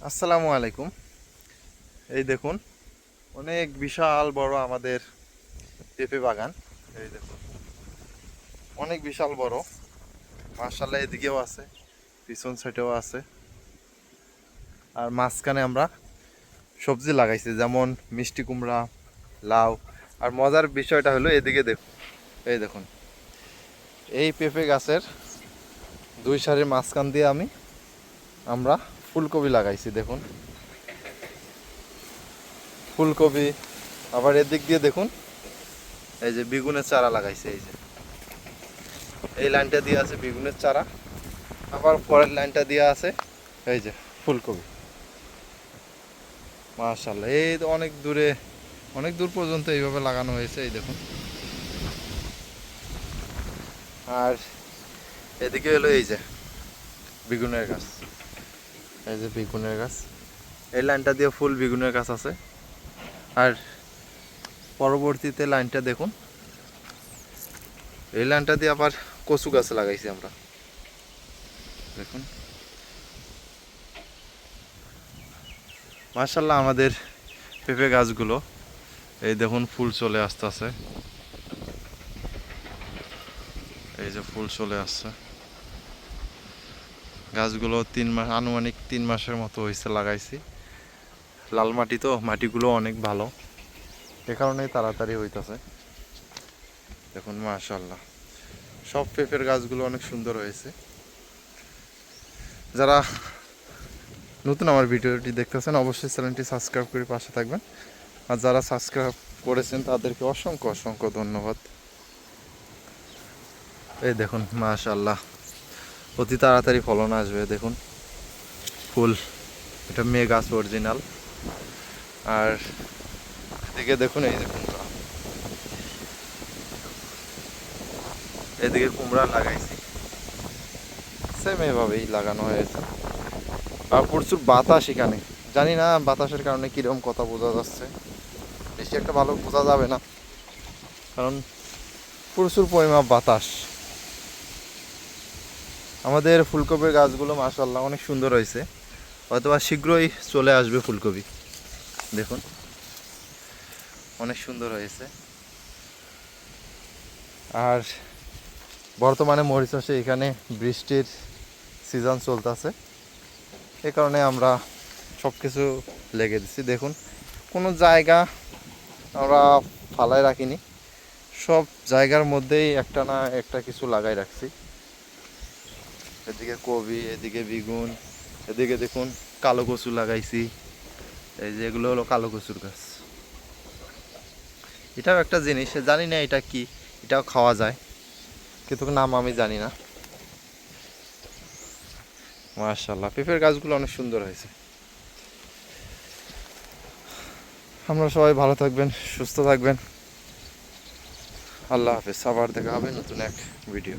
আসসালামু আলাইকুম। এই দেখুন, অনেক বিশাল বড় আমাদের পেঁপে বাগান। এই দেখুন, অনেক বিশাল বড়। মাশাআল্লাহ, এদিকেও আছে, পিছন সাইডেও আছে। আর মাঝখানে আমরা সবজি লাগাইছি, যেমন মিষ্টি কুমড়া, লাউ। আর মজার বিষয়টা হলো, এদিকে দেখুন, এই দেখুন, এই পেঁপে গাছের দুই সারির মাঝখান দিয়ে আমরা ফুলকপি লাগাইছি। দেখুন, ফুলকপি। আবার এদিক দিয়ে দেখুন, এই যে বেগুনের চারা লাগাইছে। এই লাইনটা দিয়ে আছে বেগুনের চারা, আবার পরের লাইনটা দিয়ে আছে এই যে ফুলকপি। মাশাআল্লাহ, এই তো অনেক দূরে, অনেক দূর পর্যন্ত এইভাবে লাগানো হয়েছে। এই দেখুন। আর এদিকে হলো এই যে বেগুনের গাছ। এই যে বেগুনের গাছ, এই লাইনটা দিয়ে ফুল বেগুনের গাছ আছে। আর পরবর্তীতে লাইনটা দেখুন, এই লাইনটা দিয়ে আবার কচু গাছ লাগাইছি আমরা। দেখুন, মাশাআল্লাহ, আমাদের পেঁপে গাছগুলো এই দেখুন ফুল চলে আসতেছে। এই যে ফুল চলে আসছে। গাছগুলো 3 মাস, আনুমানিক 3 মাসের মতো হয়েছে লাগাইছি। লাল মাটি তো, মাটিগুলো অনেক ভালো, এ কারণেই তাড়াতাড়ি হইতাছে। দেখুন, মাশাআল্লাহ, সব পেঁপের গাছগুলো অনেক সুন্দর হয়েছে। যারা নতুন আমার ভিডিওটি দেখতেছেন, অবশ্যই চ্যানেলটি সাবস্ক্রাইব করে পাশে থাকবেন। আর যারা সাবস্ক্রাইব করেছেন তাদেরকে অসংখ্য অসংখ্য ধন্যবাদ। এই দেখুন, মাশাআল্লাহ, অতি তাড়াতাড়ি ফলন আসবে। দেখুন ফুল, এটা মেয়ে গাছ অরিজিনাল। আর এদিকে দেখুন, এই যে কুমড়া, এদিকে কুমড়া লাগাইছি, সেম এভাবেই লাগানো হয়েছে। আর প্রচুর বাতাস এখানে, জানি না বাতাসের কারণে কীরকম কথা বোঝা যাচ্ছে, বেশি একটা ভালো বোঝা যাবে না, কারণ প্রচুর পরিমাণ বাতাস। আমাদের ফুলকপির গাছগুলো মাশাআল্লাহ অনেক সুন্দর হয়েছে, হয়তোবা শীঘ্রই চলে আসবে ফুলকপি। দেখুন, অনেক সুন্দর হয়েছে। আর বর্তমানে মরিচ চাষে এখানে বৃষ্টির সিজন চলতেছে, এ কারণে আমরা সব কিছু লেগে দিচ্ছি। দেখুন, কোনো জায়গা আমরা ফালাই রাখিনি, সব জায়গার মধ্যেই একটা না একটা কিছু লাগাই রাখছি। এদিকে কবি, এদিকে বেগুন, এদিকে দেখুন কালো কচু লাগাইছি। এই যে এগুলো হলো কালো কচুর গাছ। এটাও একটা জিনিস, জানি না এটা কি, এটাও খাওয়া যায়, কিন্তু নাম আমি জানি না। মাশাআল্লাহ, পেঁপের গাছগুলো অনেক সুন্দর হয়েছে। আমরা সবাই ভালো থাকবেন, সুস্থ থাকবেন। আল্লাহ হাফেজ। আবার দেখা হবে নতুন এক ভিডিও।